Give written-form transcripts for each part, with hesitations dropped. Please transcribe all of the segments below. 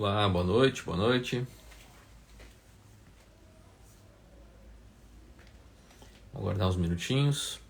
Olá, boa noite, boa noite. Vou aguardar uns minutinhos.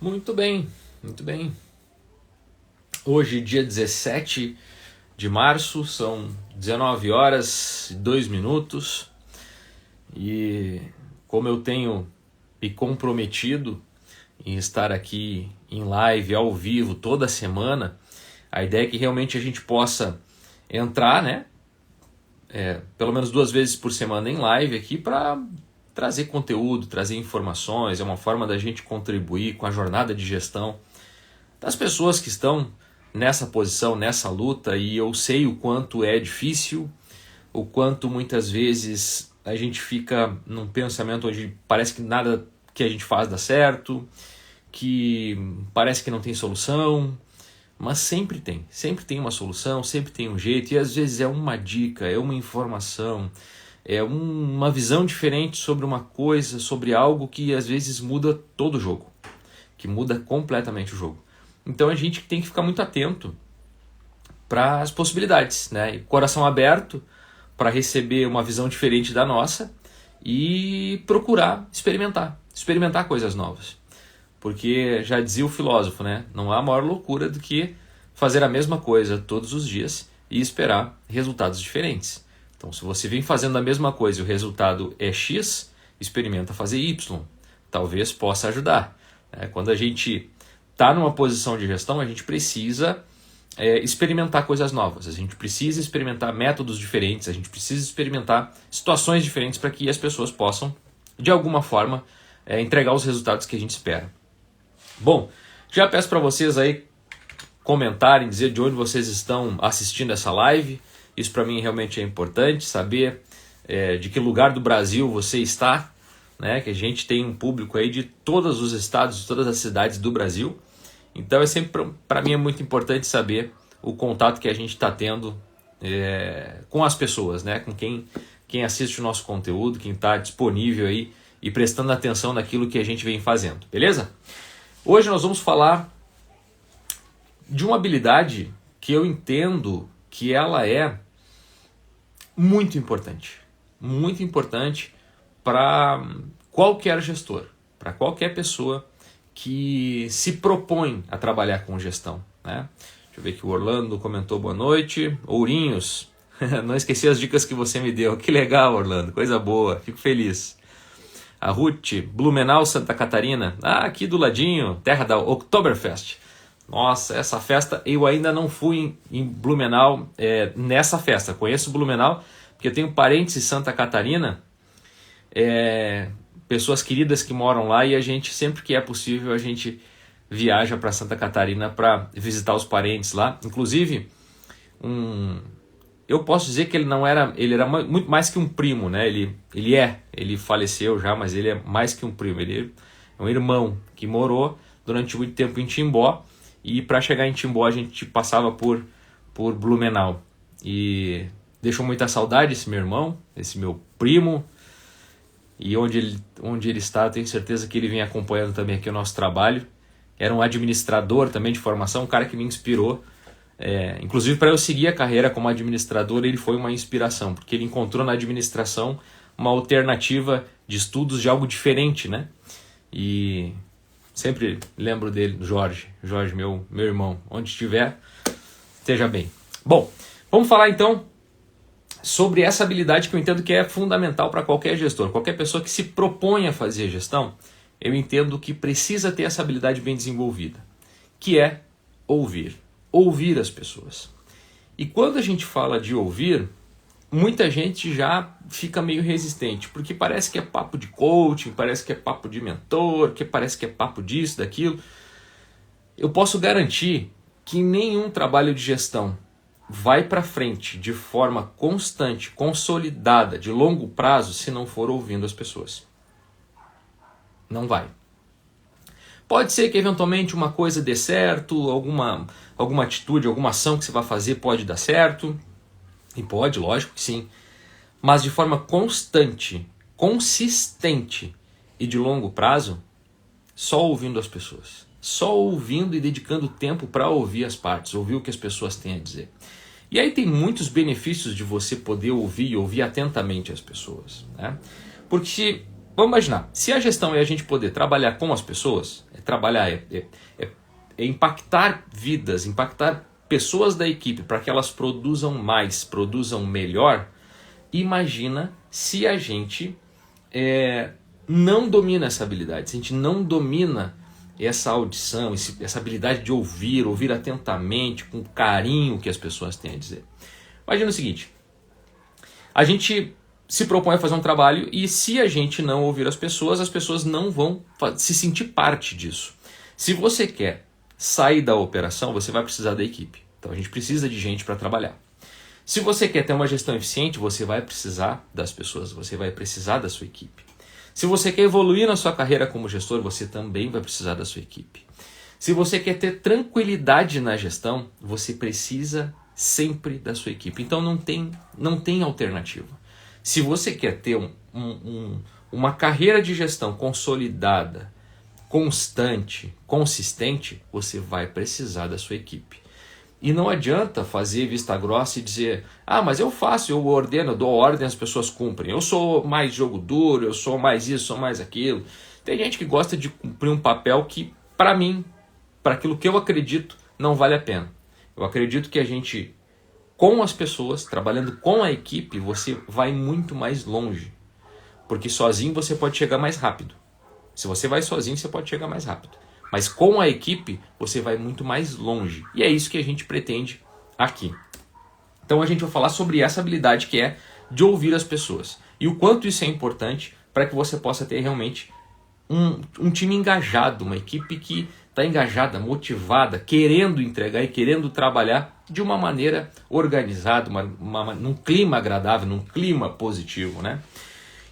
Muito bem, muito bem. Hoje, dia 17 de março, são 19 horas e 2 minutos. E como eu tenho me comprometido em estar aqui em live, ao vivo, toda semana, a ideia é que realmente a gente possa entrar, né? Pelo menos 2 vezes por semana em live aqui para trazer conteúdo, trazer informações. É uma forma da gente contribuir com a jornada de gestão das pessoas que estão nessa posição, nessa luta, e eu sei o quanto é difícil, o quanto muitas vezes a gente fica num pensamento onde parece que nada que a gente faz dá certo, que parece que não tem solução, mas sempre tem uma solução, sempre tem um jeito, e às vezes é uma dica, é uma informação, é uma visão diferente sobre uma coisa, sobre algo que às vezes muda todo o jogo, que muda completamente o jogo. Então a gente tem que ficar muito atento para as possibilidades, né? E coração aberto para receber uma visão diferente da nossa e procurar experimentar coisas novas. Porque já dizia o filósofo, né? Não há maior loucura do que fazer a mesma coisa todos os dias e esperar resultados diferentes. Então, se você vem fazendo a mesma coisa e o resultado é X, experimenta fazer Y. Talvez possa ajudar. Quando a gente está numa posição de gestão, a gente precisa experimentar coisas novas. A gente precisa experimentar métodos diferentes, a gente precisa experimentar situações diferentes para que as pessoas possam, de alguma forma, entregar os resultados que a gente espera. Bom, já peço para vocês aí comentarem, dizer de onde vocês estão assistindo essa live. Isso para mim realmente é importante, saber de que lugar do Brasil você está, né? Que a gente tem um público aí de todos os estados, de todas as cidades do Brasil. Então para mim é muito importante saber o contato que a gente está tendo com as pessoas, né? Com quem assiste o nosso conteúdo, quem está disponível aí e prestando atenção naquilo que a gente vem fazendo, beleza? Hoje nós vamos falar de uma habilidade que eu entendo que ela é muito importante para qualquer gestor, para qualquer pessoa que se propõe a trabalhar com gestão, né? Deixa eu ver que o Orlando comentou boa noite. Ourinhos, não esqueci as dicas que você me deu. Que legal, Orlando, coisa boa, fico feliz. A Ruth, Blumenau, Santa Catarina, aqui do ladinho, terra da Oktoberfest. Nossa, essa festa, eu ainda não fui em Blumenau nessa festa. Conheço Blumenau porque eu tenho parentes em Santa Catarina, pessoas queridas que moram lá, e a gente, sempre que é possível, a gente viaja para Santa Catarina para visitar os parentes lá. Inclusive, eu posso dizer que ele era muito mais que um primo, né? Ele faleceu já, mas ele é mais que um primo. Ele é um irmão que morou durante muito tempo em Timbó. E para chegar em Timbó a gente passava por Blumenau. E deixou muita saudade esse meu irmão, esse meu primo. E onde ele está, eu tenho certeza que ele vem acompanhando também aqui o nosso trabalho. Era um administrador também de formação, um cara que me inspirou. Inclusive para eu seguir a carreira como administrador, ele foi uma inspiração, porque ele encontrou na administração uma alternativa de estudos de algo diferente, né? E sempre lembro dele, Jorge, meu irmão. Onde estiver, esteja bem. Bom, Vamos falar então sobre essa habilidade que eu entendo que é fundamental para qualquer gestor, qualquer pessoa que se propõe a fazer gestão. Eu entendo que precisa ter essa habilidade bem desenvolvida, que é ouvir as pessoas. E quando a gente fala de ouvir, muita gente já fica meio resistente, porque parece que é papo de coaching, parece que é papo de mentor, que parece que é papo disso, daquilo. Eu posso garantir que nenhum trabalho de gestão vai para frente de forma constante, consolidada, de longo prazo, se não for ouvindo as pessoas. Não vai. Pode ser que eventualmente uma coisa dê certo, alguma atitude, alguma ação que você vai fazer pode dar certo. E pode, lógico que sim. Mas de forma constante, consistente e de longo prazo, só ouvindo as pessoas. Só ouvindo e dedicando tempo para ouvir as partes, ouvir o que as pessoas têm a dizer. E aí tem muitos benefícios de você poder ouvir atentamente as pessoas, né? Porque, vamos imaginar, se a gestão é a gente poder trabalhar com as pessoas, é impactar vidas, impactar pessoas da equipe para que elas produzam mais, produzam melhor, imagina se a gente não domina essa habilidade, se a gente não domina essa audição, essa habilidade de ouvir atentamente, com carinho o que as pessoas têm a dizer. Imagina o seguinte, a gente se propõe a fazer um trabalho e se a gente não ouvir as pessoas não vão se sentir parte disso. Se você quer sair da operação, você vai precisar da equipe. Então a gente precisa de gente para trabalhar. Se você quer ter uma gestão eficiente, você vai precisar das pessoas, você vai precisar da sua equipe. Se você quer evoluir na sua carreira como gestor, você também vai precisar da sua equipe. Se você quer ter tranquilidade na gestão, você precisa sempre da sua equipe. Então não tem alternativa. Se você quer ter uma carreira de gestão consolidada, constante, consistente, você vai precisar da sua equipe. E não adianta fazer vista grossa e dizer, mas eu faço, eu ordeno, eu dou ordem, as pessoas cumprem. Eu sou mais jogo duro, eu sou mais isso, sou mais aquilo. Tem gente que gosta de cumprir um papel que, para mim, para aquilo que eu acredito, não vale a pena. Eu acredito que a gente, com as pessoas, trabalhando com a equipe, você vai muito mais longe. Porque sozinho você pode chegar mais rápido. Se você vai sozinho, você pode chegar mais rápido. Mas com a equipe, você vai muito mais longe. E é isso que a gente pretende aqui. Então a gente vai falar sobre essa habilidade que é de ouvir as pessoas. E o quanto isso é importante para que você possa ter realmente um time engajado, uma equipe que está engajada, motivada, querendo entregar e querendo trabalhar de uma maneira organizada, num clima agradável, num clima positivo, né?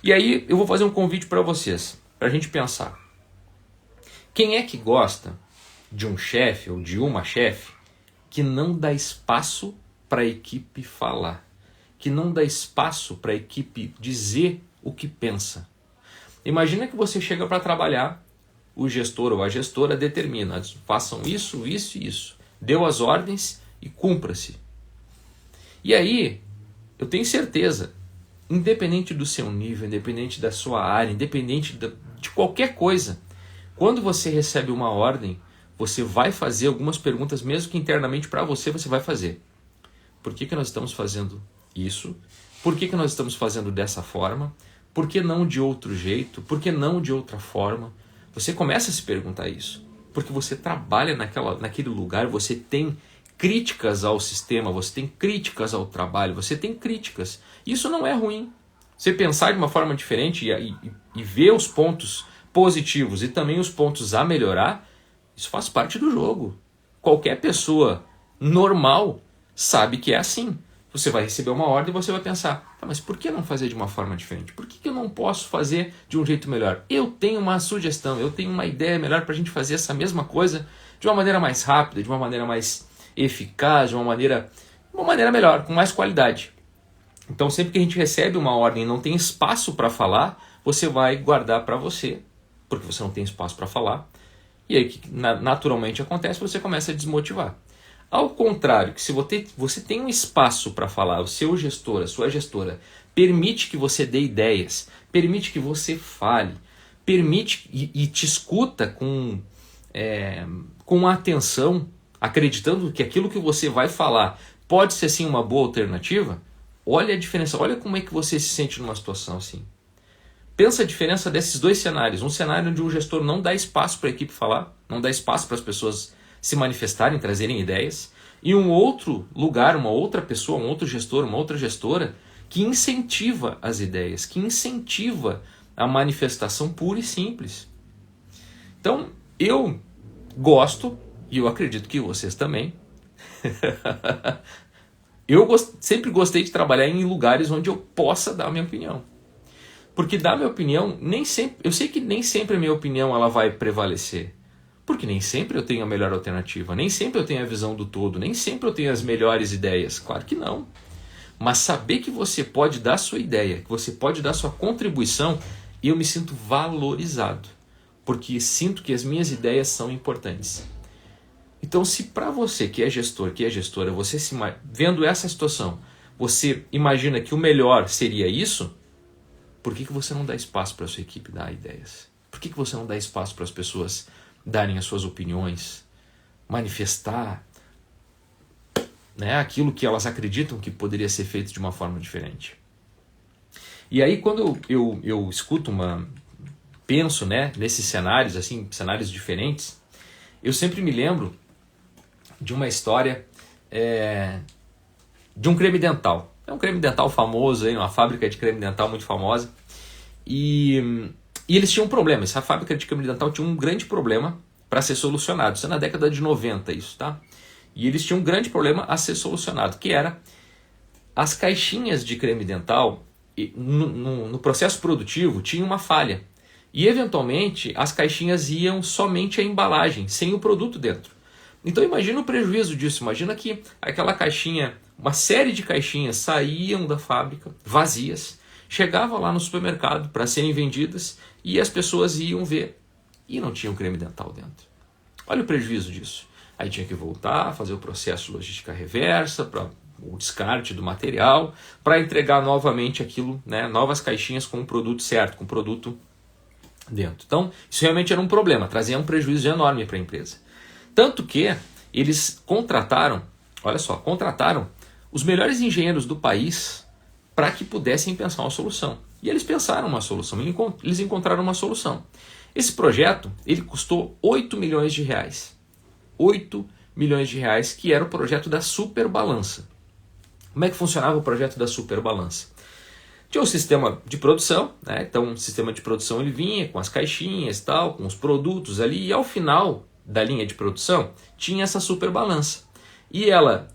E aí eu vou fazer um convite para vocês, para a gente pensar. Quem é que gosta de um chefe ou de uma chefe que não dá espaço para a equipe falar, que não dá espaço para a equipe dizer o que pensa? Imagina que você chega para trabalhar, o gestor ou a gestora determina, façam isso, isso e isso. Deu as ordens e cumpra-se. E aí, eu tenho certeza, independente do seu nível, independente da sua área, independente de qualquer coisa, quando você recebe uma ordem, você vai fazer algumas perguntas, mesmo que internamente para você vai fazer. Por que nós estamos fazendo isso? Por que nós estamos fazendo dessa forma? Por que não de outro jeito? Por que não de outra forma? Você começa a se perguntar isso. Porque você trabalha naquele lugar, você tem críticas ao sistema, você tem críticas ao trabalho, você tem críticas. Isso não é ruim. Você pensar de uma forma diferente e ver os pontos positivos e também os pontos a melhorar, isso faz parte do jogo. Qualquer pessoa normal sabe que é assim. Você vai receber uma ordem e você vai pensar, mas por que não fazer de uma forma diferente? Por que eu não posso fazer de um jeito melhor? Eu tenho uma sugestão, eu tenho uma ideia melhor para a gente fazer essa mesma coisa de uma maneira mais rápida, de uma maneira mais eficaz, de uma maneira melhor, com mais qualidade. Então sempre que a gente recebe uma ordem e não tem espaço para falar, você vai guardar para você, porque você não tem espaço para falar. E aí o que naturalmente acontece? Você começa a desmotivar. Ao contrário, que se você tem um espaço para falar, o seu gestor, a sua gestora, permite que você dê ideias, permite que você fale, permite e te escuta com atenção, acreditando que aquilo que você vai falar pode ser sim uma boa alternativa, olha a diferença, olha como é que você se sente numa situação assim. Pensa a diferença desses dois cenários. Um cenário onde o gestor não dá espaço para a equipe falar, não dá espaço para as pessoas se manifestarem, trazerem ideias. E um outro lugar, uma outra pessoa, um outro gestor, uma outra gestora que incentiva as ideias, que incentiva a manifestação pura e simples. Então, eu gosto, e eu acredito que vocês também, sempre gostei de trabalhar em lugares onde eu possa dar a minha opinião. Porque dar minha opinião, nem sempre, eu sei que nem sempre a minha opinião ela vai prevalecer. Porque nem sempre eu tenho a melhor alternativa, nem sempre eu tenho a visão do todo, nem sempre eu tenho as melhores ideias. Claro que não. Mas saber que você pode dar sua ideia, que você pode dar sua contribuição, eu me sinto valorizado. Porque sinto que as minhas ideias são importantes. Então, se para você que é gestor, que é gestora, você vendo essa situação, você imagina que o melhor seria isso, por que você não dá espaço para a sua equipe dar ideias? Por que você não dá espaço para as pessoas darem as suas opiniões, manifestar, né, aquilo que elas acreditam que poderia ser feito de uma forma diferente? E aí quando eu escuto penso, né, nesses cenários, assim, cenários diferentes, eu sempre me lembro de uma história de um creme dental. É um creme dental famoso, aí, uma fábrica de creme dental muito famosa. E eles tinham um problema. Essa fábrica de creme dental tinha um grande problema para ser solucionado. Isso é na década de 90, isso, tá? E eles tinham um grande problema a ser solucionado, que era as caixinhas de creme dental, no processo produtivo, tinha uma falha. E, eventualmente, as caixinhas iam somente a embalagem, sem o produto dentro. Então, imagina o prejuízo disso. Imagina que aquela caixinha, uma série de caixinhas saíam da fábrica, vazias, chegavam lá no supermercado para serem vendidas e as pessoas iam ver e não tinha um creme dental dentro. Olha o prejuízo disso. Aí tinha que voltar, fazer o processo de logística reversa, para o descarte do material, para entregar novamente aquilo, né, novas caixinhas com o produto certo, com o produto dentro. Então, isso realmente era um problema, trazia um prejuízo enorme para a empresa. Tanto que eles contrataram os melhores engenheiros do país para que pudessem pensar uma solução. E eles pensaram uma solução, eles encontraram uma solução. Esse projeto, ele custou 8 milhões de reais. 8 milhões de reais, que era o projeto da Superbalança. Como é que funcionava o projeto da Superbalança? Tinha um sistema de produção, né? Então o sistema de produção ele vinha com as caixinhas e tal, com os produtos ali, e ao final da linha de produção tinha essa Superbalança. E ela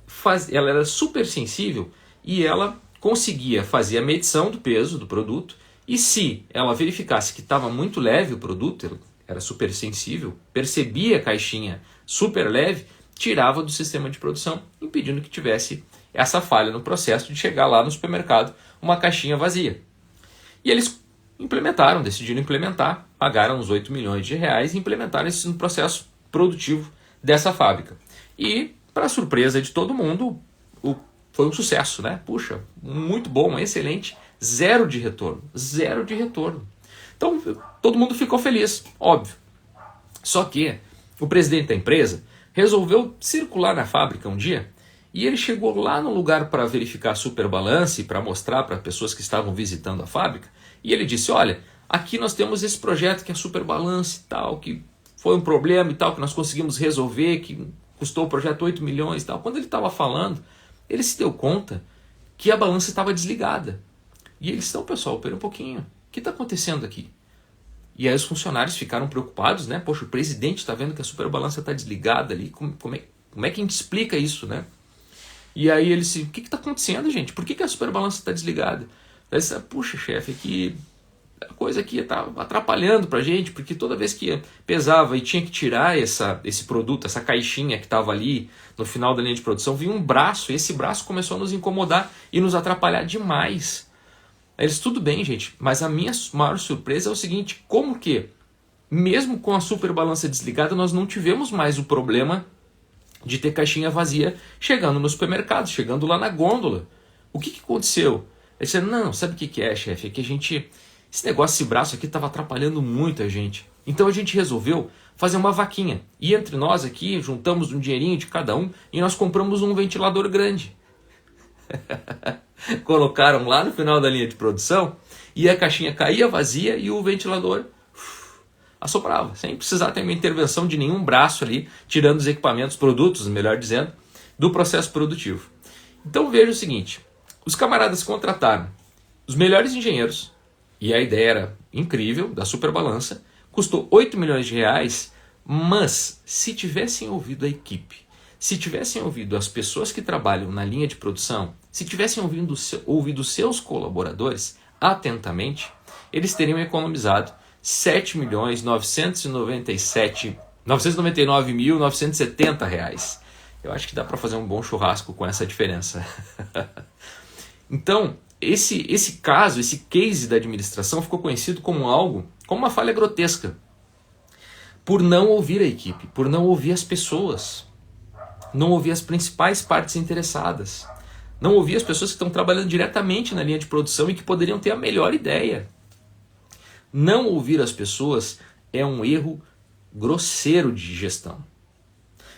era super sensível e ela conseguia fazer a medição do peso do produto, e se ela verificasse que estava muito leve o produto, era super sensível, percebia a caixinha super leve, tirava do sistema de produção, impedindo que tivesse essa falha no processo de chegar lá no supermercado uma caixinha vazia. E eles decidiram implementar, pagaram uns 8 milhões de reais e implementaram isso no processo produtivo dessa fábrica. E, para surpresa de todo mundo, foi um sucesso, né? Puxa, muito bom, excelente, zero de retorno. Então, todo mundo ficou feliz, óbvio. Só que o presidente da empresa resolveu circular na fábrica um dia e ele chegou lá no lugar para verificar a Superbalance, para mostrar para pessoas que estavam visitando a fábrica, e ele disse, olha, aqui nós temos esse projeto que é a Superbalance e tal, que foi um problema e tal, que nós conseguimos resolver, que custou o projeto 8 milhões e tal. Quando ele estava falando, ele se deu conta que a balança estava desligada. E eles estão, pessoal, pera um pouquinho, o que está acontecendo aqui? E aí os funcionários ficaram preocupados, né? Poxa, o presidente está vendo que a Superbalança está desligada ali, como é que a gente explica isso, né? E aí ele disse, o que está acontecendo, gente? Por que a Superbalança está desligada? Aí ele disse, puxa, chefe, que a coisa aqui está atrapalhando para a gente, porque toda vez que pesava e tinha que tirar esse produto, essa caixinha que estava ali no final da linha de produção, vinha um braço, e esse braço começou a nos incomodar e nos atrapalhar demais. Aí eles, tudo bem, gente, mas a minha maior surpresa é o seguinte, como que, mesmo com a Superbalança desligada, nós não tivemos mais o problema de ter caixinha vazia chegando no supermercado, chegando lá na gôndola. O que aconteceu? Ele disse, não, sabe o que é, chefe? É que esse negócio, esse braço aqui estava atrapalhando muito a gente. Então a gente resolveu fazer uma vaquinha. E entre nós aqui, juntamos um dinheirinho de cada um e nós compramos um ventilador grande. Colocaram lá no final da linha de produção e a caixinha caía vazia e o ventilador assoprava, sem precisar ter uma intervenção de nenhum braço ali, tirando os equipamentos, produtos, melhor dizendo, do processo produtivo. Então veja o seguinte, os camaradas contrataram os melhores engenheiros, e a ideia era incrível, da Superbalança, custou 8 milhões de reais, mas se tivessem ouvido a equipe, se tivessem ouvido as pessoas que trabalham na linha de produção, se tivessem ouvido seus colaboradores atentamente, eles teriam economizado 7.999.970 reais. Eu acho que dá para fazer um bom churrasco com essa diferença. Então, esse caso, esse case da administração ficou conhecido como uma falha grotesca. Por não ouvir a equipe, por não ouvir as pessoas, não ouvir as principais partes interessadas, não ouvir as pessoas que estão trabalhando diretamente na linha de produção e que poderiam ter a melhor ideia. Não ouvir as pessoas é um erro grosseiro de gestão.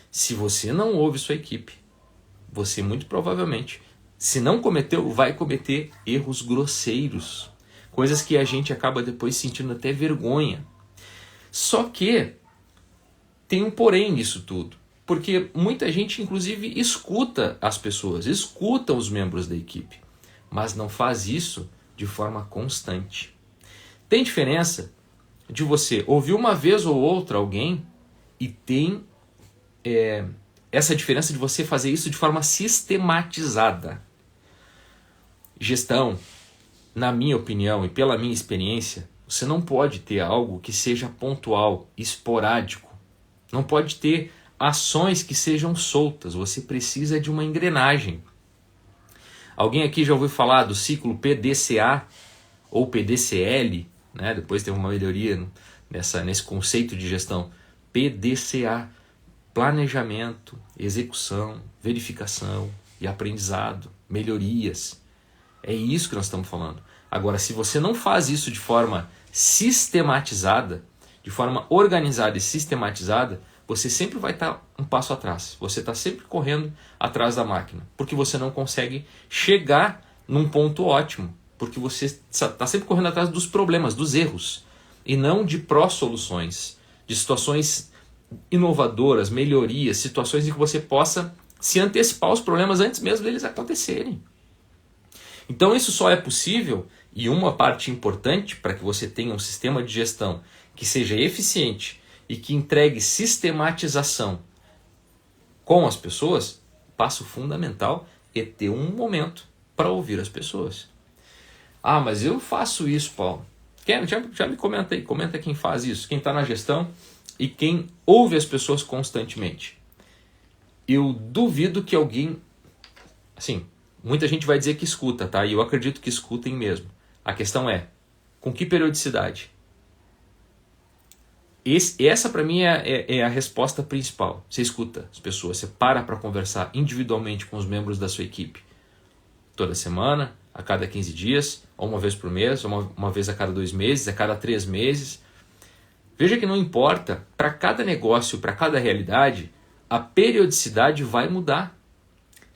Se você não ouve sua equipe, você muito provavelmente, se não cometeu, vai cometer erros grosseiros. Coisas que a gente acaba depois sentindo até vergonha. Só que tem um porém nisso tudo. Porque muita gente, inclusive, escuta as pessoas, escuta os membros da equipe, mas não faz isso de forma constante. Tem diferença de você ouvir uma vez ou outra alguém e tem essa diferença de você fazer isso de forma sistematizada. Gestão, na minha opinião e pela minha experiência, você não pode ter algo que seja pontual, esporádico. Não pode ter ações que sejam soltas. Você precisa de uma engrenagem. Alguém aqui já ouviu falar do ciclo PDCA ou PDCL? Né? Depois teve uma melhoria nesse conceito de gestão. PDCA, planejamento, execução, verificação e aprendizado, melhorias. É isso que nós estamos falando. Agora, se você não faz isso de forma sistematizada, de forma organizada e sistematizada, você sempre vai estar um passo atrás. Você está sempre correndo atrás da máquina, porque você não consegue chegar num ponto ótimo, porque você está sempre correndo atrás dos problemas, dos erros, e não de pró-soluções, de situações inovadoras, melhorias, situações em que você possa se antecipar aos problemas antes mesmo deles acontecerem. Então isso só é possível, e uma parte importante para que você tenha um sistema de gestão que seja eficiente e que entregue sistematização com as pessoas, passo fundamental é ter um momento para ouvir as pessoas. Ah, mas eu faço isso, Paulo. Já me comenta aí, comenta quem faz isso, quem está na gestão e quem ouve as pessoas constantemente. Eu duvido que alguém, assim, muita gente vai dizer que escuta, tá? E eu acredito que escutem mesmo. A questão é, com que periodicidade? Essa para mim é a resposta principal. Você escuta as pessoas, você para conversar individualmente com os membros da sua equipe. Toda semana, a cada 15 dias, ou uma vez por mês, ou uma vez a cada 2 meses, a cada 3 meses. Veja que não importa, para cada negócio, para cada realidade, a periodicidade vai mudar.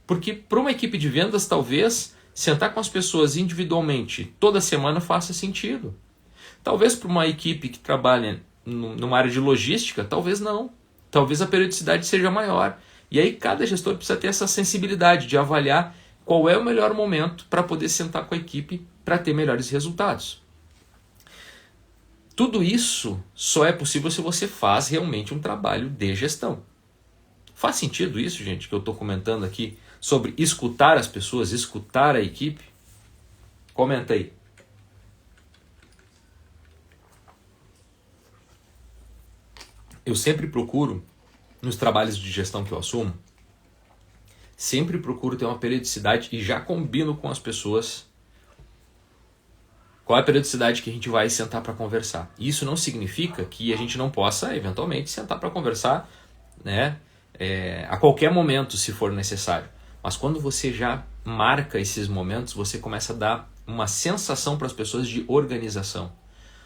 Porque para uma equipe de vendas, talvez, sentar com as pessoas individualmente toda semana faça sentido. Talvez para uma equipe que trabalha numa área de logística, talvez não. Talvez a periodicidade seja maior. E aí cada gestor precisa ter essa sensibilidade de avaliar qual é o melhor momento para poder sentar com a equipe para ter melhores resultados. Tudo isso só é possível se você faz realmente um trabalho de gestão. Faz sentido isso, gente, que eu estou comentando aqui sobre escutar as pessoas, escutar a equipe? Comenta aí. Eu sempre procuro, nos trabalhos de gestão que eu assumo, sempre procuro ter uma periodicidade e já combino com as pessoas qual é a periodicidade que a gente vai sentar para conversar. Isso não significa que a gente não possa, eventualmente, sentar para conversar, né, a qualquer momento, se for necessário. Mas quando você já marca esses momentos, você começa a dar uma sensação para as pessoas de organização.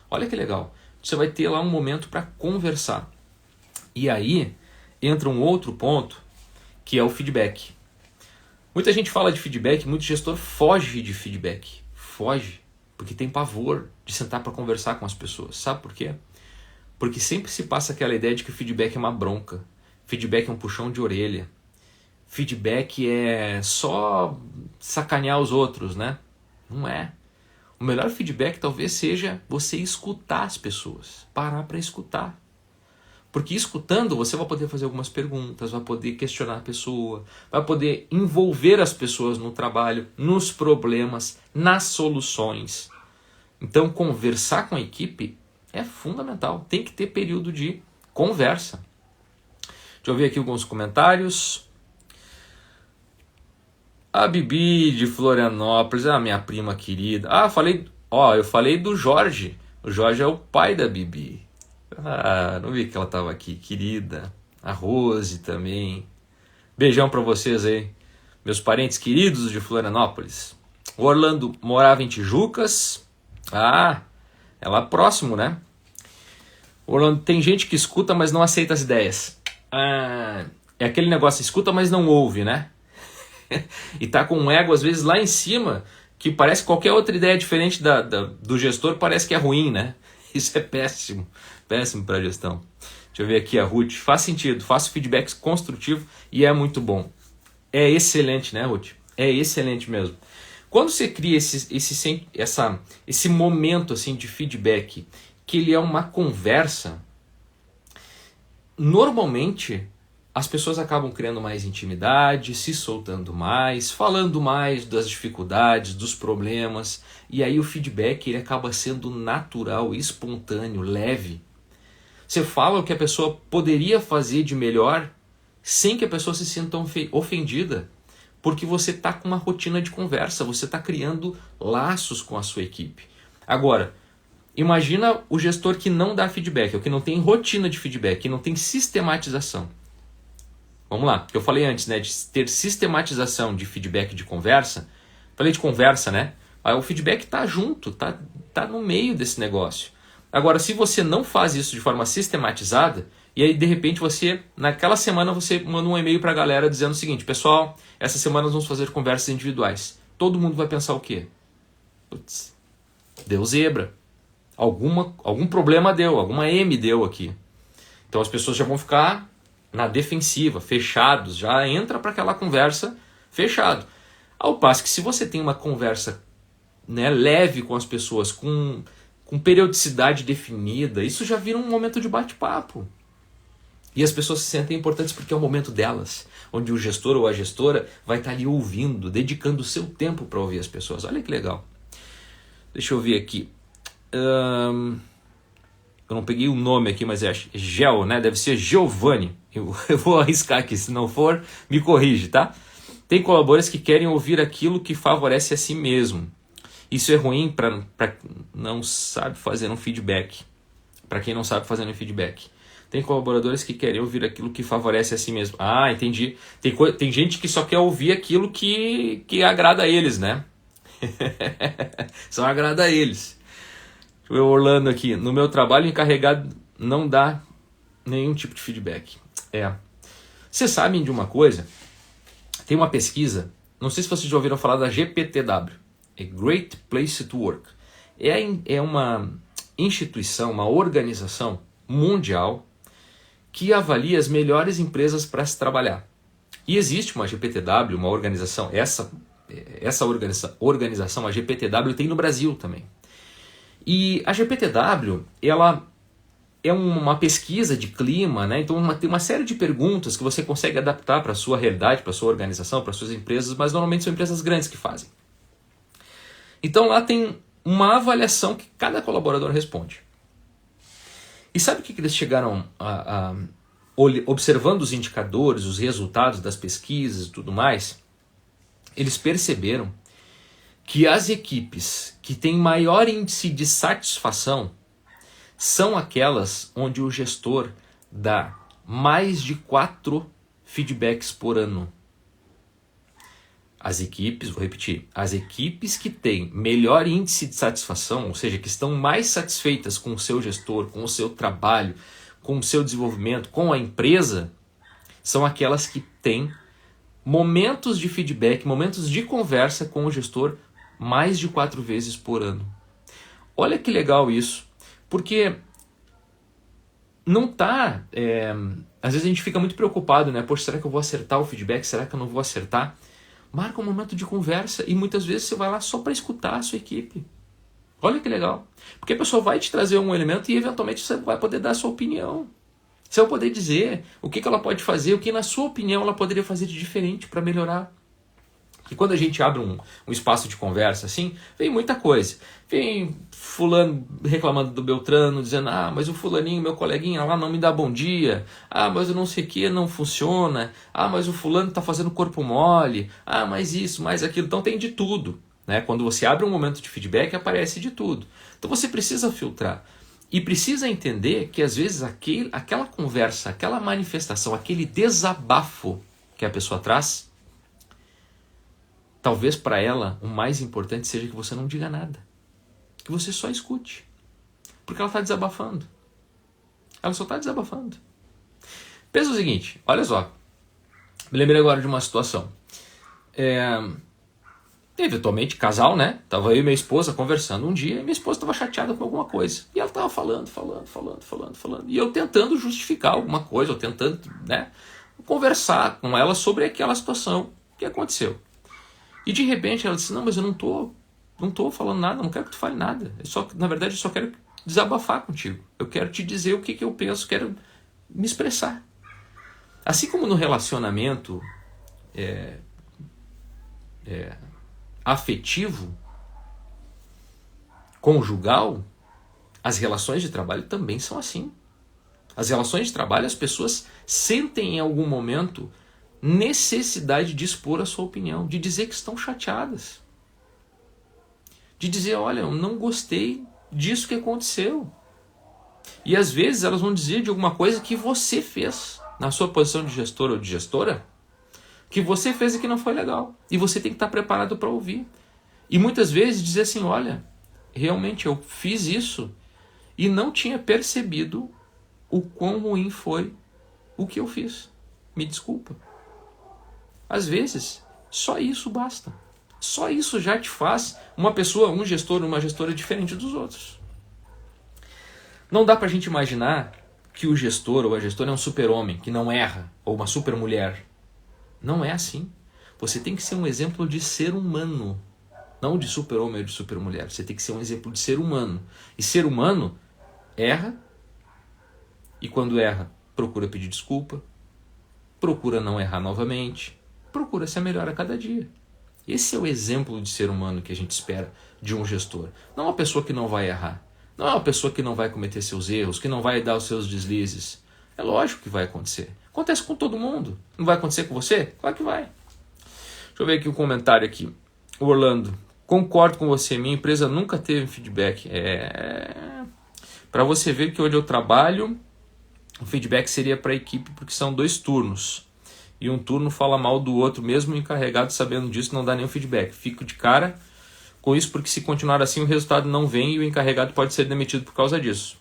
Olha que legal. Você vai ter lá um momento para conversar. E aí entra um outro ponto, que é o feedback. Muita gente fala de feedback, muito gestor foge de feedback. Foge, porque tem pavor de sentar para conversar com as pessoas. Sabe por quê? Porque sempre se passa aquela ideia de que o feedback é uma bronca. Feedback é um puxão de orelha. Feedback é só sacanear os outros, né? Não é. O melhor feedback talvez seja você escutar as pessoas. Parar para escutar. Porque escutando você vai poder fazer algumas perguntas, vai poder questionar a pessoa, vai poder envolver as pessoas no trabalho, nos problemas, nas soluções. Então conversar com a equipe é fundamental. Tem que ter período de conversa. Deixa eu ver aqui alguns comentários. A Bibi de Florianópolis, a minha prima querida. Eu falei do Jorge. O Jorge é o pai da Bibi. Não vi que ela estava aqui, querida. A Rose também. Beijão para vocês aí, meus parentes queridos de Florianópolis. O Orlando morava em Tijucas. É lá próximo, né? Orlando, tem gente que escuta, mas não aceita as ideias. É aquele negócio, escuta, mas não ouve, né? E tá com um ego, às vezes, lá em cima, que parece qualquer outra ideia diferente do gestor, parece que é ruim, né? Isso é péssimo. Péssimo para a gestão. Deixa eu ver aqui a Ruth. Faz sentido, faço feedback construtivo e é muito bom. É excelente, né, Ruth? É excelente mesmo. Quando você cria esse momento assim, de feedback, que ele é uma conversa, normalmente as pessoas acabam criando mais intimidade, se soltando mais, falando mais das dificuldades, dos problemas, e aí o feedback ele acaba sendo natural, espontâneo, leve. Você fala o que a pessoa poderia fazer de melhor sem que a pessoa se sinta ofendida, porque você está com uma rotina de conversa, você está criando laços com a sua equipe. Agora, imagina o gestor que não dá feedback, ou que não tem rotina de feedback, que não tem sistematização. Vamos lá, eu falei antes, né, de ter sistematização de feedback de conversa. Falei de conversa, né? Aí o feedback está junto, tá no meio desse negócio. Agora, se você não faz isso de forma sistematizada, e aí de repente naquela semana você manda um e-mail para a galera dizendo o seguinte: pessoal, essa semana nós vamos fazer conversas individuais. Todo mundo vai pensar o quê? Putz, deu zebra. Algum problema deu, alguma M deu aqui. Então as pessoas já vão ficar na defensiva, fechados, já entra para aquela conversa fechado. Ao passo que se você tem uma conversa, né, leve com as pessoas, com periodicidade definida, isso já vira um momento de bate-papo. E as pessoas se sentem importantes porque é o momento delas, onde o gestor ou a gestora vai estar ali ouvindo, dedicando o seu tempo para ouvir as pessoas. Olha que legal. Deixa eu ver aqui. Eu não peguei o nome aqui, mas é Gel, né? Deve ser Giovanni. Eu vou arriscar aqui, se não for, me corrige, tá? Tem colaboradores que querem ouvir aquilo que favorece a si mesmo. Isso é ruim para não sabe fazer um feedback. Para quem não sabe fazer um feedback. Tem colaboradores que querem ouvir aquilo que favorece a si mesmo. Entendi. Tem gente que só quer ouvir aquilo que agrada a eles, né? Só agrada a eles. Deixa eu ver o Orlando aqui. No meu trabalho, o encarregado não dá nenhum tipo de feedback. Vocês sabem de uma coisa? Tem uma pesquisa, não sei se vocês já ouviram falar da GPTW. É Great Place to Work. É uma instituição, uma organização mundial que avalia as melhores empresas para se trabalhar. E existe uma GPTW, uma organização, essa organização, a GPTW, tem no Brasil também. E a GPTW, ela é uma pesquisa de clima, né? Então tem uma série de perguntas que você consegue adaptar para a sua realidade, para a sua organização, para as suas empresas, mas normalmente são empresas grandes que fazem. Então lá tem uma avaliação que cada colaborador responde. E sabe o que eles chegaram observando os indicadores, os resultados das pesquisas e tudo mais? Eles perceberam que as equipes que têm maior índice de satisfação são aquelas onde o gestor dá mais de 4 feedbacks por ano. As equipes, vou repetir, as equipes que têm melhor índice de satisfação, ou seja, que estão mais satisfeitas com o seu gestor, com o seu trabalho, com o seu desenvolvimento, com a empresa, são aquelas que têm momentos de feedback, momentos de conversa com o gestor mais de 4 vezes por ano. Olha que legal isso, porque não tá... às vezes a gente fica muito preocupado, né? Poxa, será que eu vou acertar o feedback? Será que eu não vou acertar? Marca um momento de conversa e muitas vezes você vai lá só para escutar a sua equipe. Olha que legal. Porque a pessoa vai te trazer um elemento e eventualmente você vai poder dar a sua opinião. Você vai poder dizer o que ela pode fazer, o que na sua opinião ela poderia fazer de diferente para melhorar. E quando a gente abre um espaço de conversa assim, vem muita coisa. Vem fulano reclamando do Beltrano, dizendo, mas o fulaninho, meu coleguinha lá não me dá bom dia. Mas eu não sei o que, não funciona. Mas o fulano está fazendo corpo mole. Mais isso, mais aquilo. Então tem de tudo. Né? Quando você abre um momento de feedback, aparece de tudo. Então você precisa filtrar. E precisa entender que às vezes aquela conversa, aquela manifestação, aquele desabafo que a pessoa traz, talvez para ela o mais importante seja que você não diga nada. Que você só escute. Porque ela está desabafando. Ela só está desabafando. Pensa o seguinte, olha só. Me lembrei agora de uma situação. Eventualmente, casal, né? Tava eu e minha esposa conversando um dia e minha esposa estava chateada com alguma coisa. E ela estava falando. E eu tentando justificar alguma coisa, ou tentando, né, conversar com ela sobre aquela situação que aconteceu. E de repente ela disse, não, mas eu não tô falando nada, não quero que tu fale nada. Na verdade, eu só quero desabafar contigo. Eu quero te dizer o que eu penso, quero me expressar. Assim como no relacionamento afetivo, conjugal, as relações de trabalho também são assim. As relações de trabalho, as pessoas sentem em algum momento necessidade de expor a sua opinião, de dizer que estão chateadas. De dizer, olha, eu não gostei disso que aconteceu. E às vezes elas vão dizer de alguma coisa que você fez, na sua posição de gestor ou de gestora, que você fez e que não foi legal. E você tem que estar preparado para ouvir. E muitas vezes dizer assim, olha, realmente eu fiz isso e não tinha percebido o quão ruim foi o que eu fiz. Me desculpa. Às vezes, só isso basta. Só isso já te faz uma pessoa, um gestor, uma gestora diferente dos outros. Não dá pra gente imaginar que o gestor ou a gestora é um super-homem, que não erra, ou uma super-mulher. Não é assim. Você tem que ser um exemplo de ser humano. Não de super-homem ou de super-mulher. Você tem que ser um exemplo de ser humano. E ser humano erra. E quando erra, procura pedir desculpa. Procura não errar novamente. Procura ser melhor a cada dia. Esse é o exemplo de ser humano que a gente espera de um gestor. Não uma pessoa que não vai errar. Não é uma pessoa que não vai cometer seus erros, que não vai dar os seus deslizes. É lógico que vai acontecer. Acontece com todo mundo. Não vai acontecer com você? Claro que vai. Deixa eu ver aqui um comentário aqui. O Orlando. Concordo com você. Minha empresa nunca teve feedback. Para você ver que onde eu trabalho, o feedback seria para a equipe, porque são 2 turnos. E um turno fala mal do outro, mesmo o encarregado sabendo disso, não dá nenhum feedback. Fico de cara com isso, porque se continuar assim, o resultado não vem e o encarregado pode ser demitido por causa disso.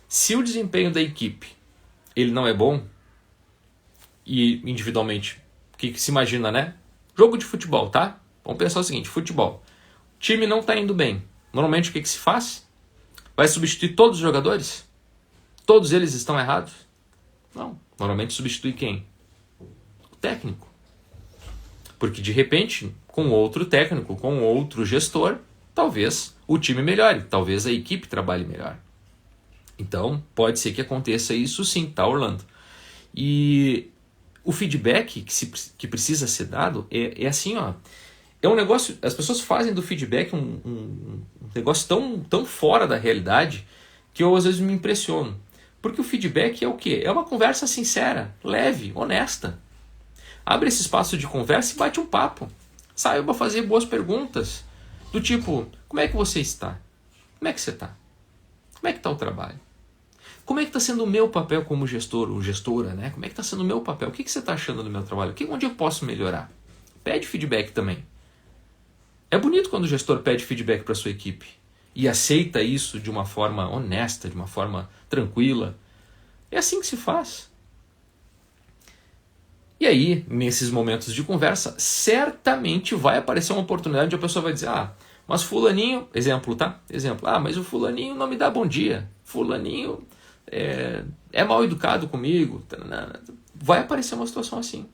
Se o desempenho da equipe ele não é bom, e individualmente, o que se imagina, né? Jogo de futebol, tá? Vamos pensar o seguinte, futebol. O time não está indo bem. Normalmente o que se faz? Vai substituir todos os jogadores? Todos eles estão errados? Não. Normalmente substitui quem? O técnico. Porque de repente, com outro técnico, com outro gestor, talvez o time melhore, talvez a equipe trabalhe melhor. Então, pode ser que aconteça isso sim, tá, Orlando? E o feedback que precisa ser dado é assim, ó. É um negócio, as pessoas fazem do feedback um negócio tão fora da realidade que eu às vezes me impressiono. Porque o feedback é o quê? É uma conversa sincera, leve, honesta. Abre esse espaço de conversa e bate um papo. Saiba fazer boas perguntas. Do tipo, como é que você está? Como é que você está? Como é que está o trabalho? Como é que está sendo o meu papel como gestor ou gestora, né? Como é que está sendo o meu papel? O que você está achando do meu trabalho? Onde eu posso melhorar? Pede feedback também. É bonito quando o gestor pede feedback para a sua equipe e aceita isso de uma forma honesta, de uma forma tranquila. É assim que se faz. E aí, nesses momentos de conversa, certamente vai aparecer uma oportunidade onde a pessoa vai dizer, mas fulaninho, exemplo, tá? Exemplo, mas o fulaninho não me dá bom dia, fulaninho é mal educado comigo, vai aparecer uma situação assim.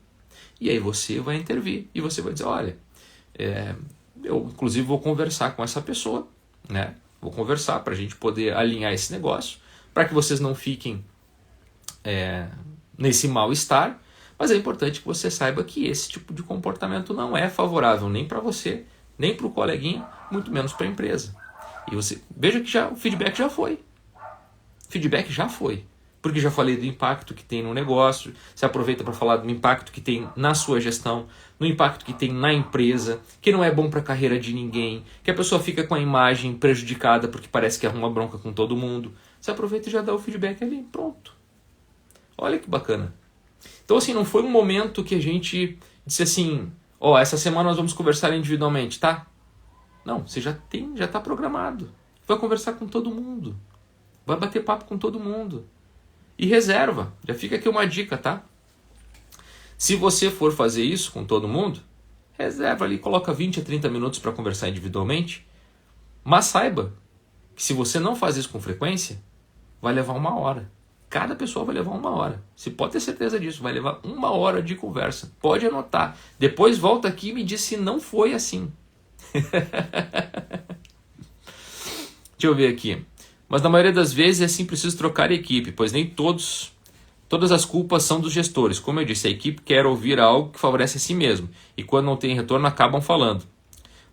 E aí você vai intervir e você vai dizer, olha, eu inclusive vou conversar com essa pessoa, né? Vou conversar para a gente poder alinhar esse negócio, para que vocês não fiquem nesse mal-estar, mas é importante que você saiba que esse tipo de comportamento não é favorável nem para você, nem para o coleguinha, muito menos para a empresa. E você veja que o feedback já foi. Feedback já foi. Porque já falei do impacto que tem no negócio, você aproveita para falar do impacto que tem na sua gestão, no impacto que tem na empresa, que não é bom para a carreira de ninguém, que a pessoa fica com a imagem prejudicada porque parece que arruma bronca com todo mundo. Você aproveita e já dá o feedback ali, pronto. Olha que bacana. Então assim, não foi um momento que a gente disse assim, essa semana nós vamos conversar individualmente, tá? Não, você já está programado. Vai conversar com todo mundo. Vai bater papo com todo mundo. E reserva, já fica aqui uma dica, tá? Se você for fazer isso com todo mundo, reserva ali, coloca 20 a 30 minutos para conversar individualmente, mas saiba que se você não faz isso com frequência, vai levar 1 hora. Cada pessoa vai levar 1 hora. Você pode ter certeza disso, vai levar 1 hora de conversa. Pode anotar. Depois volta aqui e me diz se não foi assim. Deixa eu ver aqui. Mas na maioria das vezes é sim preciso trocar a equipe, pois nem todas as culpas são dos gestores. Como eu disse, a equipe quer ouvir algo que favorece a si mesmo. E quando não tem retorno, acabam falando.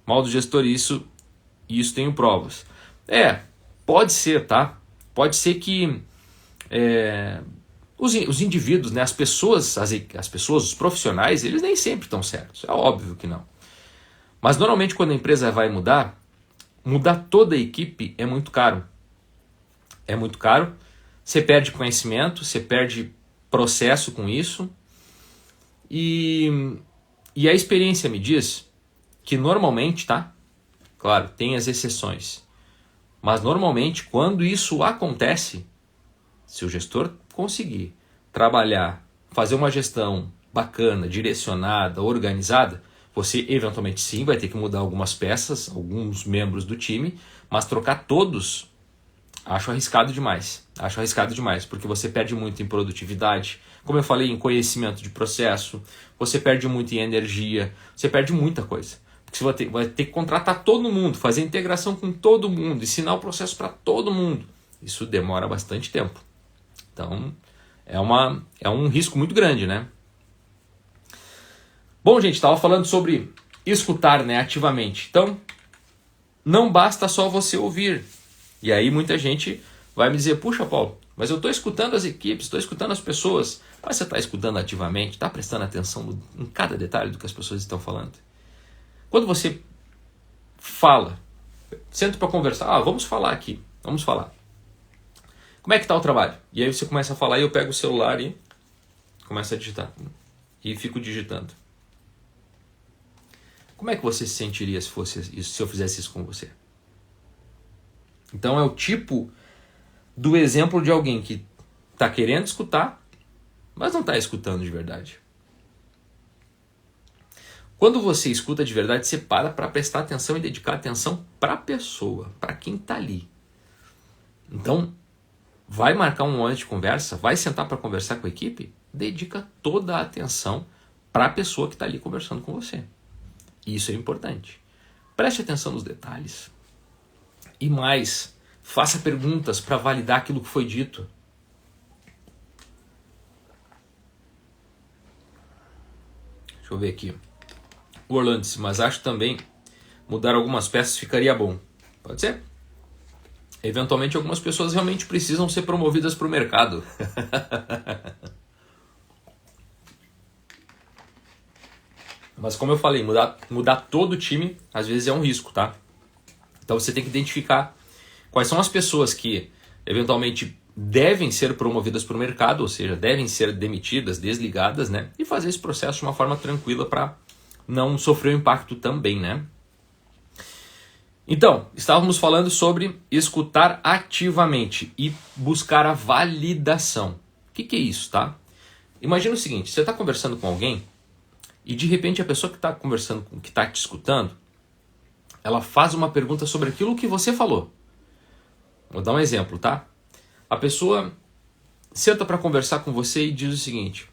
Mal do gestor, isso tenho provas. Pode ser, tá? Pode ser que os indivíduos, né, as pessoas, os profissionais, eles nem sempre estão certos. É óbvio que não. Mas normalmente quando a empresa vai mudar toda a equipe é muito caro. É muito caro, você perde conhecimento, você perde processo com isso. E a experiência me diz que normalmente, tá? Claro, tem as exceções. Mas normalmente, quando isso acontece, se o gestor conseguir trabalhar, fazer uma gestão bacana, direcionada, organizada, você eventualmente sim vai ter que mudar algumas peças, alguns membros do time, mas trocar todos, acho arriscado demais. Porque você perde muito em produtividade, como eu falei, em conhecimento de processo, você perde muito em energia, você perde muita coisa. Porque você vai ter que contratar todo mundo, fazer integração com todo mundo, ensinar o processo para todo mundo. Isso demora bastante tempo. Então, é um risco muito grande, né? Bom, gente, estava falando sobre escutar, né, ativamente. Então, não basta só você ouvir. E aí muita gente vai me dizer, puxa, Paulo, mas eu estou escutando as equipes, estou escutando as pessoas. Mas você está escutando ativamente, está prestando atenção em cada detalhe do que as pessoas estão falando. Quando você fala, senta para conversar, vamos falar aqui, vamos falar. Como é que está o trabalho? E aí você começa a falar e eu pego o celular e começo a digitar. E fico digitando. Como é que você se sentiria se eu fizesse isso com você? Então é o tipo do exemplo de alguém que está querendo escutar, mas não está escutando de verdade. Quando você escuta de verdade, você para prestar atenção e dedicar atenção para a pessoa, para quem está ali. Então, vai marcar um momento de conversa, vai sentar para conversar com a equipe, dedica toda a atenção para a pessoa que está ali conversando com você. Isso é importante. Preste atenção nos detalhes. E mais, faça perguntas para validar aquilo que foi dito. Deixa eu ver aqui. O Orlando disse, mas acho também mudar algumas peças ficaria bom. Pode ser? Eventualmente algumas pessoas realmente precisam ser promovidas para o mercado. Mas como eu falei, mudar todo o time às vezes é um risco, tá? Então você tem que identificar quais são as pessoas que eventualmente devem ser promovidas para o mercado, ou seja, devem ser demitidas, desligadas, né? E fazer esse processo de uma forma tranquila para não sofrer o impacto também, né? Então, estávamos falando sobre escutar ativamente e buscar a validação. O que é isso, tá? Imagina o seguinte, você está conversando com alguém e de repente a pessoa que está conversando, que está te escutando, ela faz uma pergunta sobre aquilo que você falou. Vou dar um exemplo, tá? A pessoa senta para conversar com você e diz o seguinte: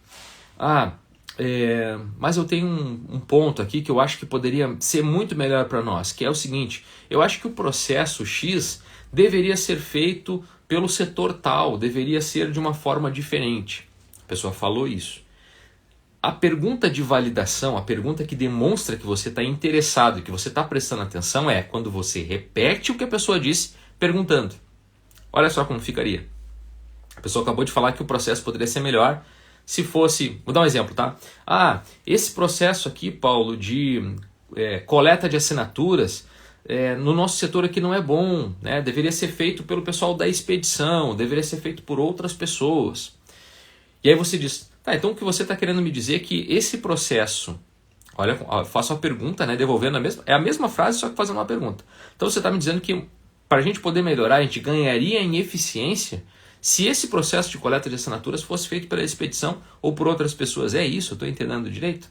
mas eu tenho um ponto aqui que eu acho que poderia ser muito melhor para nós, que é o seguinte: eu acho que o processo X deveria ser feito pelo setor tal, deveria ser de uma forma diferente. A pessoa falou isso. A pergunta de validação, a pergunta que demonstra que você está interessado e que você está prestando atenção é quando você repete o que a pessoa disse perguntando. Olha só como ficaria. A pessoa acabou de falar que o processo poderia ser melhor se fosse... Vou dar um exemplo, tá? Esse processo aqui, Paulo, de coleta de assinaturas, no nosso setor aqui não é bom, né? Deveria ser feito pelo pessoal da expedição, deveria ser feito por outras pessoas. E aí você diz, então o que você está querendo me dizer é que esse processo... Olha, eu faço uma pergunta, né? Devolvendo a mesma frase, só que fazendo uma pergunta. Então você está me dizendo que para a gente poder melhorar, a gente ganharia em eficiência se esse processo de coleta de assinaturas fosse feito pela expedição ou por outras pessoas. É isso? Eu estou entendendo direito?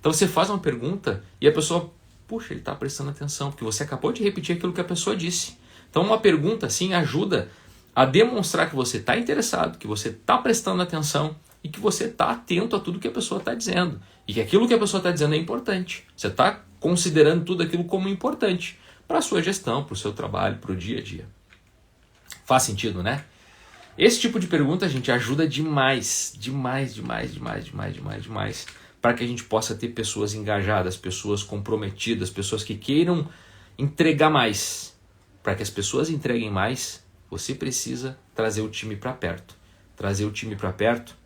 Então você faz uma pergunta e a pessoa, puxa, ele está prestando atenção, porque você acabou de repetir aquilo que a pessoa disse. Então uma pergunta assim ajuda a demonstrar que você está interessado, que você está prestando atenção e que você está atento a tudo que a pessoa está dizendo. E que aquilo que a pessoa está dizendo é importante. Você está considerando tudo aquilo como importante para a sua gestão, para o seu trabalho, para o dia a dia. Faz sentido, né? Esse tipo de pergunta, gente, ajuda demais para que a gente possa ter pessoas engajadas, pessoas comprometidas, pessoas que queiram entregar mais. Para que as pessoas entreguem mais, você precisa trazer o time para perto. Trazer o time para perto,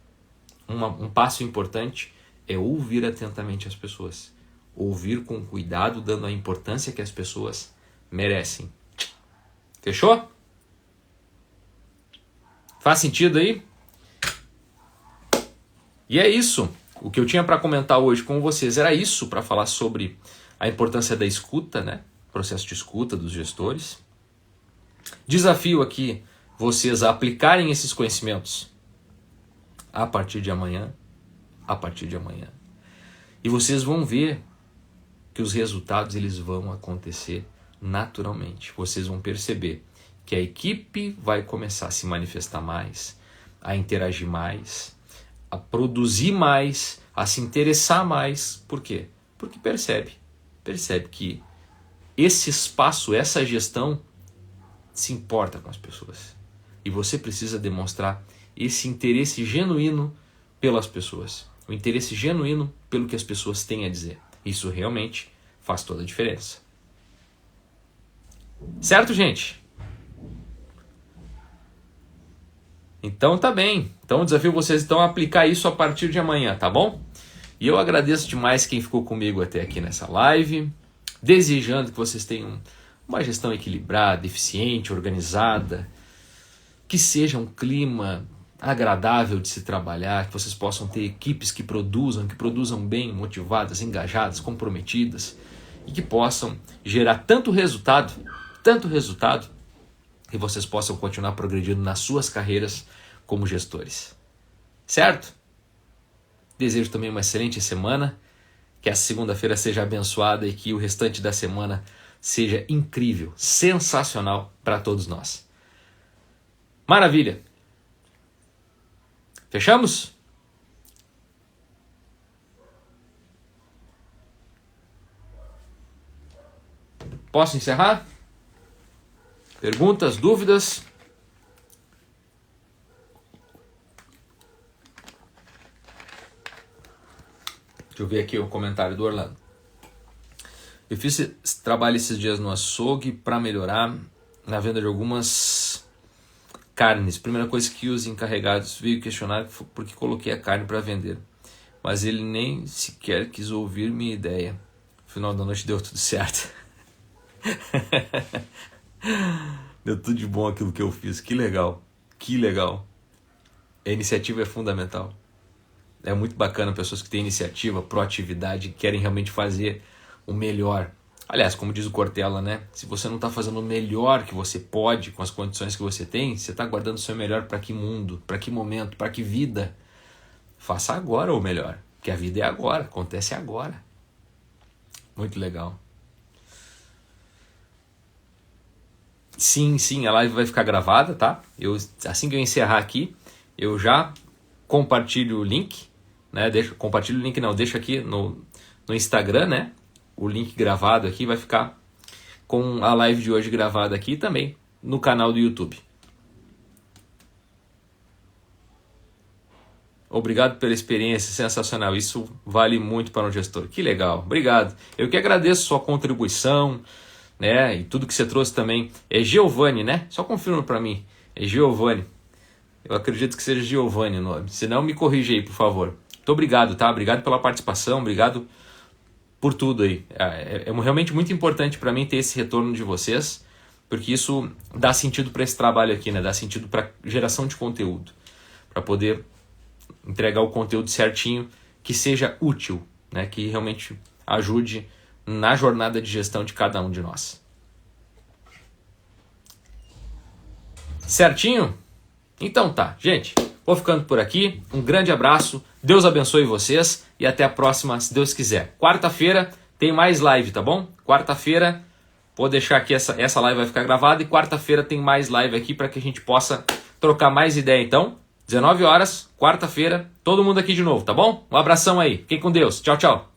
um passo importante é ouvir atentamente as pessoas. Ouvir com cuidado, dando a importância que as pessoas merecem. Fechou? Faz sentido aí? E é isso. O que eu tinha para comentar hoje com vocês era isso, para falar sobre a importância da escuta, né? Processo de escuta dos gestores. Desafio aqui vocês a aplicarem esses conhecimentos a partir de amanhã. E vocês vão ver que os resultados eles vão acontecer naturalmente. Vocês vão perceber que a equipe vai começar a se manifestar mais, a interagir mais, a produzir mais, a se interessar mais. Por quê? Porque percebe que esse espaço, essa gestão se importa com as pessoas. E você precisa demonstrar esse interesse genuíno pelas pessoas, o interesse genuíno pelo que as pessoas têm a dizer. Isso realmente faz toda a diferença. Certo, gente? Então tá bem. Então o desafio vocês estão a aplicar isso a partir de amanhã, tá bom? E eu agradeço demais quem ficou comigo até aqui nessa live, desejando que vocês tenham uma gestão equilibrada, eficiente, organizada, que seja um clima agradável de se trabalhar, que vocês possam ter equipes que produzam bem, motivadas, engajadas, comprometidas e que possam gerar tanto resultado, que vocês possam continuar progredindo nas suas carreiras como gestores. Certo? Desejo também uma excelente semana, que a segunda-feira seja abençoada e que o restante da semana seja incrível, sensacional para todos nós. Maravilha! Fechamos? Posso encerrar? Perguntas, dúvidas? Deixa eu ver aqui o comentário do Orlando. Eu fiz esse trabalho esses dias no açougue para melhorar na venda de algumas carnes. Primeira coisa que os encarregados veio questionar porque coloquei a carne para vender. Mas ele nem sequer quis ouvir minha ideia. No final da noite deu tudo certo. Deu tudo de bom aquilo que eu fiz. Que legal. A iniciativa é fundamental. É muito bacana pessoas que têm iniciativa, proatividade, que querem realmente fazer o melhor. Aliás, como diz o Cortella, né? Se você não está fazendo o melhor que você pode com as condições que você tem, você está guardando o seu melhor para que mundo, para que momento, para que vida? faça agora ou melhor, que a vida é agora, acontece agora. Muito legal. Sim, a live vai ficar gravada, tá? Assim que eu encerrar aqui, eu já compartilho o link, né? Compartilho o link não, deixo aqui no Instagram, né? O link gravado aqui vai ficar com a live de hoje gravada aqui também no canal do YouTube. Obrigado pela experiência, sensacional. Isso vale muito para um gestor. Que legal, obrigado. Eu que agradeço sua contribuição, né? E tudo que você trouxe também. É Giovanni, né? Só confirma para mim. É Giovanni. Eu acredito que seja Giovanni o nome. Se não, me corrija aí, por favor. Muito obrigado, tá? Obrigado pela participação, obrigado por tudo aí. É realmente muito importante para mim ter esse retorno de vocês, porque isso dá sentido para esse trabalho aqui, né? Dá sentido para geração de conteúdo, para poder entregar o conteúdo certinho, que seja útil, né? Que realmente ajude na jornada de gestão de cada um de nós. Certinho? Então tá, gente. Vou ficando por aqui. Um grande abraço. Deus abençoe vocês e até a próxima, se Deus quiser. Quarta-feira tem mais live, tá bom? Quarta-feira, vou deixar aqui, essa live vai ficar gravada e quarta-feira tem mais live aqui para que a gente possa trocar mais ideia. Então, 19 horas, quarta-feira, todo mundo aqui de novo, tá bom? Um abração aí. Fiquem com Deus. Tchau, tchau.